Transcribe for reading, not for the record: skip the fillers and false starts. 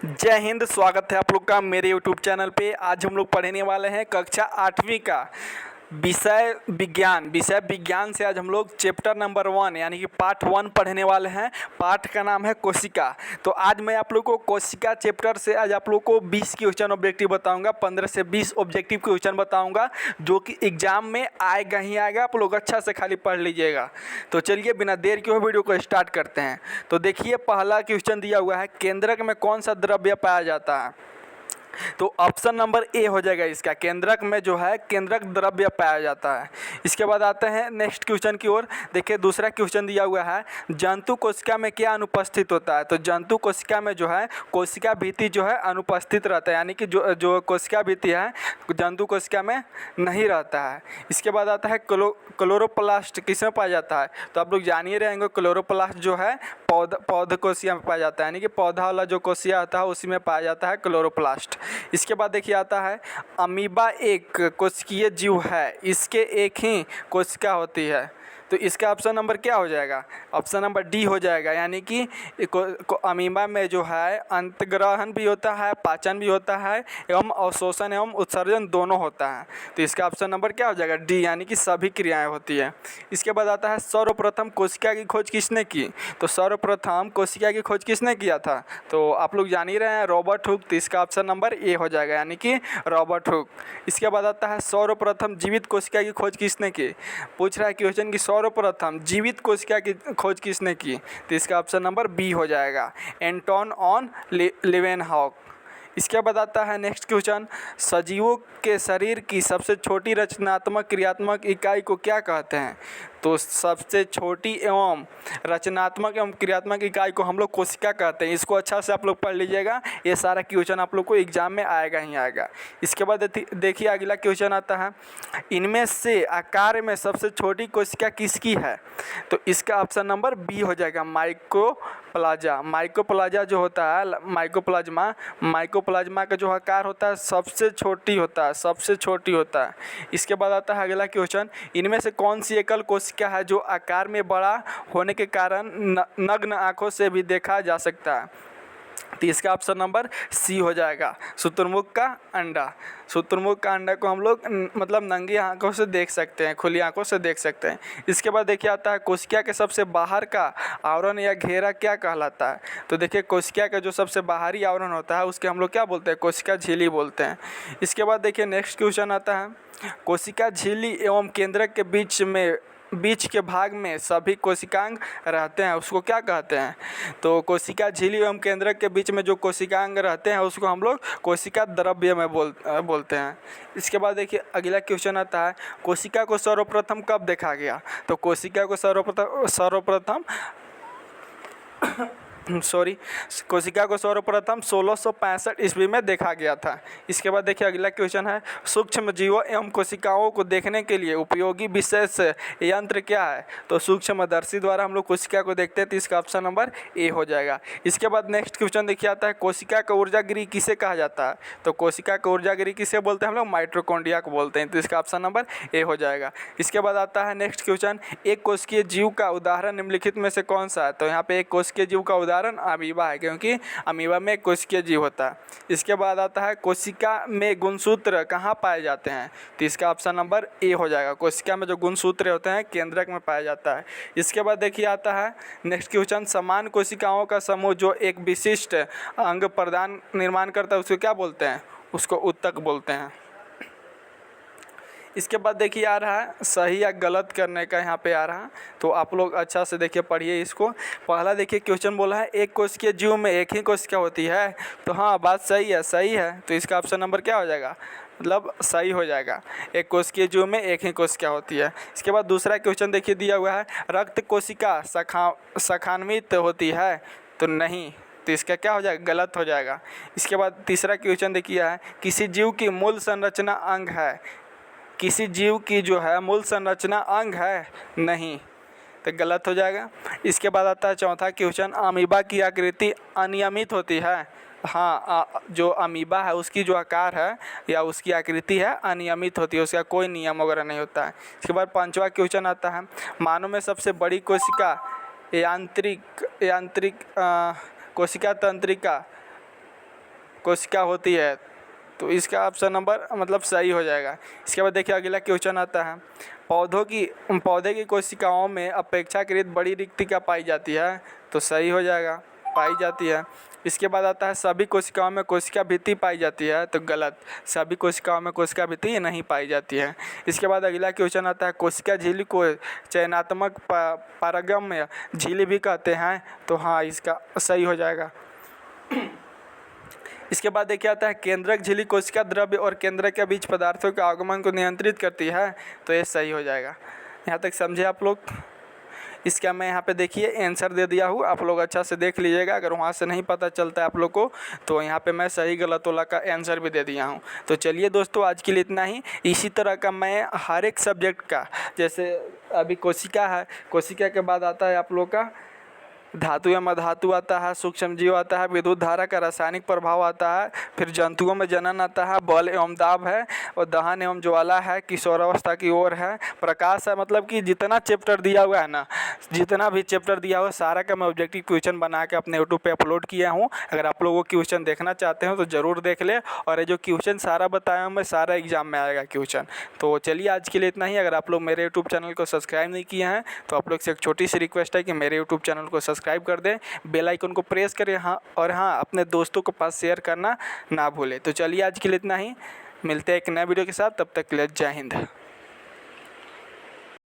जय हिंद। स्वागत है आप लोग का मेरे यूट्यूब चैनल पे। आज हम लोग पढ़ने वाले हैं कक्षा 8वीं का विषय विज्ञान से आज हम लोग चैप्टर नंबर 1 यानी कि पार्ट 1 पढ़ने वाले हैं। पाठ का नाम है कोशिका। तो आज मैं आप लोग को कोशिका चैप्टर से आज आप लोग को 20 क्वेश्चन ऑब्जेक्टिव बताऊंगा, 15 से 20 ऑब्जेक्टिव क्वेश्चन बताऊंगा जो कि एग्जाम में आएगा ही आएगा। आप लोग अच्छा से खाली पढ़ लीजिएगा। तो चलिए बिना देर के वीडियो को स्टार्ट करते हैं। तो देखिए पहला क्वेश्चन दिया हुआ है, केंद्रक में कौन सा द्रव्य पाया जाता है? तो ऑप्शन नंबर ए हो जाएगा इसका। केंद्रक में जो है केंद्रक द्रव्य पाया जाता है। इसके बाद आते हैं नेक्स्ट क्वेश्चन की ओर। देखिए दूसरा क्वेश्चन दिया हुआ है, जंतु कोशिका में क्या अनुपस्थित होता है? तो जंतु कोशिका में जो है कोशिका भित्ति जो है अनुपस्थित रहता है, यानी कि जो कोशिका भित्ति है जंतु कोशिका में नहीं रहता है। इसके बाद आता है क्लोरोप्लास्ट किसमें पाया जाता है? तो आप लोग जान ही रहेंगे क्लोरोप्लास्ट जो है पौध कोशिका में पाया जाता है, यानी कि पौधा वाला जो कोशिका होता है उसी में पाया जाता है क्लोरोप्लास्ट। इसके बाद देखिए आता है, अमीबा एक कोशिकीय जीव है, इसके एक ही कोशिका होती है। तो इसका ऑप्शन नंबर क्या हो जाएगा? ऑप्शन नंबर डी हो जाएगा, यानी कि अमीबा में जो है अंतग्रहण भी होता है, पाचन भी होता है एवं अवशोषण एवं उत्सर्जन दोनों होता है। तो इसका ऑप्शन नंबर क्या हो जाएगा? डी, यानी कि सभी क्रियाएं होती है। इसके बाद आता है, सर्वप्रथम कोशिका की खोज किसने की? तो सर्वप्रथम कोशिका की खोज किसने किया था? तो आप लोग जान ही रहे हैं, रॉबर्ट हुक। तो इसका ऑप्शन नंबर ए हो जाएगा, यानी कि रॉबर्ट हुक। इसके बाद आता है, सर्वप्रथम जीवित कोशिका की खोज किसने की? पूछ रहा है क्वेश्चन की सर्वप्रथम जीवित कोशिका की खोज किसने की? तो इसका ऑप्शन नंबर बी हो जाएगा, एंटोन ऑन लीवेनहॉक। इसके बाद आता है नेक्स्ट क्वेश्चन, सजीवों के शरीर की सबसे छोटी रचनात्मक क्रियात्मक इकाई को क्या कहते हैं? तो सबसे छोटी एवं रचनात्मक एवं क्रियात्मक इकाई को हम लोग कोशिका कहते हैं। इसको अच्छा से आप लोग पढ़ लीजिएगा, ये सारा क्वेश्चन आप लोग को एग्जाम में आएगा ही आएगा। इसके बाद देखिए अगला क्वेश्चन आता है, इनमें से आकार में सबसे छोटी कोशिका किसकी है? तो इसका ऑप्शन नंबर बी हो जाएगा, माइकोप्लाज्मा। माइकोप्लाज्मा जो होता है, माइकोप्लाज्मा का जो आकार होता है सबसे छोटी होता है, सबसे छोटी होता है। इसके बाद आता है अगला क्वेश्चन, इनमें से कौन सी एकल कोशिका है जो आकार में बड़ा होने के कारण नग्न आंखों से भी देखा जा सकता है? तो इसका ऑप्शन नंबर सी हो जाएगा, शुतुरमुर्ग का अंडा। शुतुरमुर्ग का अंडा को हम लोग मतलब नंगी आंखों से देख सकते हैं, खुली आंखों से देख सकते हैं। इसके बाद देखिए आता है, कोशिका के सबसे बाहर का आवरण या घेरा क्या कहलाता है? तो देखिए कोशिका का जो सबसे बाहरी आवरण होता है उसके हम लोग क्या बोलते हैं? कोशिका झिल्ली बोलते हैं। इसके बाद देखिए नेक्स्ट क्वेश्चन आता है, कोशिका झिल्ली एवं केंद्रक के बीच के भाग में सभी कोशिकांग रहते हैं, उसको क्या कहते हैं? तो कोशिका झिल्ली एवं केंद्रक के बीच में जो कोशिकांग रहते हैं उसको हम लोग कोशिका द्रव्य में बोलते हैं। इसके बाद देखिए अगला क्वेश्चन आता है, कोशिका को सर्वप्रथम कब देखा गया? तो कोशिका को सर्वप्रथम कोशिका को सर्वप्रथम 1665 ईस्वी में देखा गया था। इसके बाद देखिए अगला क्वेश्चन है, सूक्ष्म जीवों एवं कोशिकाओं को देखने के लिए उपयोगी विशेष यंत्र क्या है? तो सूक्ष्मदर्शी द्वारा हम लोग कोशिका को देखते हैं। तो इसका ऑप्शन नंबर ए हो जाएगा। इसके बाद नेक्स्ट क्वेश्चन देखिए आता है, कोशिका का ऊर्जागृह किसे कहा जाता है? तो कोशिका का ऊर्जागृह किसे बोलते हैं? हम लोग माइटोकॉन्ड्रिया को बोलते हैं। तो इसका ऑप्शन नंबर ए हो जाएगा। इसके बाद आता है नेक्स्ट क्वेश्चन, एक कोशिकीय जीव का उदाहरण निम्नलिखित में से कौन सा है? तो यहाँ पे एक कोशिकीय जीव का उदाहरण अमीबा है, क्योंकि अमीबा में कोशिकीय जीव होता है। इसके बाद आता है, कोशिका में गुणसूत्र कहाँ पाए जाते हैं? तो इसका ऑप्शन नंबर ए हो जाएगा, कोशिका में जो गुणसूत्र होते हैं केंद्रक में पाया जाता है। इसके बाद देखिए आता है नेक्स्ट क्वेश्चन, समान कोशिकाओं का समूह जो एक विशिष्ट अंग प्रदान निर्माण करता है उसको क्या बोलते हैं? उसको उत्तक बोलते हैं। इसके बाद देखिए आ रहा है सही या गलत करने का, यहाँ पे आ रहा है तो आप लोग अच्छा से देखिए पढ़िए इसको। पहला देखिए क्वेश्चन बोला है, एक कोशिकीय जीव में एक ही कोशिका होती है। तो हाँ बात सही है, सही है। तो इसका ऑप्शन नंबर क्या हो जाएगा? मतलब सही हो जाएगा, एक कोशिकीय जीव में एक ही कोशिका होती है। इसके बाद दूसरा क्वेश्चन देखिए दिया हुआ है, रक्त कोशिका शाखान्वित होती है? तो नहीं, तो इसका क्या हो जाएगा? गलत हो जाएगा। इसके बाद तीसरा क्वेश्चन देखिए है, किसी जीव की मूल संरचना अंग है? किसी जीव की जो है मूल संरचना अंग है? नहीं, तो गलत हो जाएगा। इसके बाद आता है चौथा क्वेश्चन, अमीबा की आकृति अनियमित होती है? हाँ, जो अमीबा है उसकी जो आकार है या उसकी आकृति है अनियमित होती है, उसका कोई नियम वगैरह नहीं होता है। इसके बाद पांचवा क्वेश्चन आता है, मानव में सबसे बड़ी कोशिका यांत्रिक कोशिका तंत्रिका कोशिका होती है, तो इसका ऑप्शन नंबर मतलब सही हो जाएगा। इसके बाद देखिए अगला क्वेश्चन आता है, पौधे की कोशिकाओं में अपेक्षाकृत बड़ी रिक्तिका पाई जाती है, तो सही हो जाएगा, पाई जाती है। इसके बाद आता है सभी कोशिकाओं में कोशिका भित्ति पाई जाती है, तो गलत, सभी कोशिकाओं में कोशिका भित्ति नहीं पाई जाती है। इसके बाद अगला क्वेश्चन आता है, कोशिका झिल्ली को चयनात्मक पारगम्य झिल्ली भी कहते हैं, तो हाँ इसका सही हो जाएगा। इसके बाद देखिए आता है, केंद्रक झिल्ली कोशिका द्रव्य और केंद्रक के बीच पदार्थों के आगमन को नियंत्रित करती है, तो ये सही हो जाएगा। यहाँ तक समझे आप लोग? इसका मैं यहाँ पे देखिए आंसर दे दिया हूँ, आप लोग अच्छा से देख लीजिएगा। अगर वहाँ से नहीं पता चलता है आप लोग को, तो यहाँ पे मैं सही गलत वाला का आंसर भी दे दिया हूँ। तो चलिए दोस्तों, आज के लिए इतना ही। इसी तरह का मैं हर एक सब्जेक्ट का, जैसे अभी कोशिका है, कोशिका के बाद आता है आप लोग का धातु एवं अधातु आता है, सूक्ष्म जीव आता है, विद्युत धारा का रासायनिक प्रभाव आता है, फिर जंतुओं में जनन आता है, बल एवं दाब है, और दहन एवं ज्वाला है, किशोरावस्था की ओर है, प्रकाश है। मतलब कि जितना चैप्टर दिया हुआ है ना, जितना भी चैप्टर दिया हुआ है सारा का मैं ऑब्जेक्टिव क्वेश्चन बना के अपने यूट्यूब पे अपलोड किया हूँ। अगर आप लोगों को क्वेश्चन देखना चाहते हो तो ज़रूर देख ले। और ये जो क्वेश्चन सारा बताया हूँ मैं, सारा एग्जाम में आएगा क्वेश्चन। तो चलिए आज के लिए इतना ही। अगर आप लोग मेरे यूट्यूब चैनल को सब्सक्राइब नहीं किए हैं, तो आप लोग से एक छोटी सी रिक्वेस्ट है कि मेरे यूट्यूब चैनल को सब्सक्राइब कर दें, बेल आइकन को प्रेस करें, हाँ, और हाँ, अपने दोस्तों के पास शेयर करना ना भूलें। तो चलिए आज के लिए इतना ही, मिलते हैं एक नए वीडियो के साथ, तब तक के लिए जय हिंद।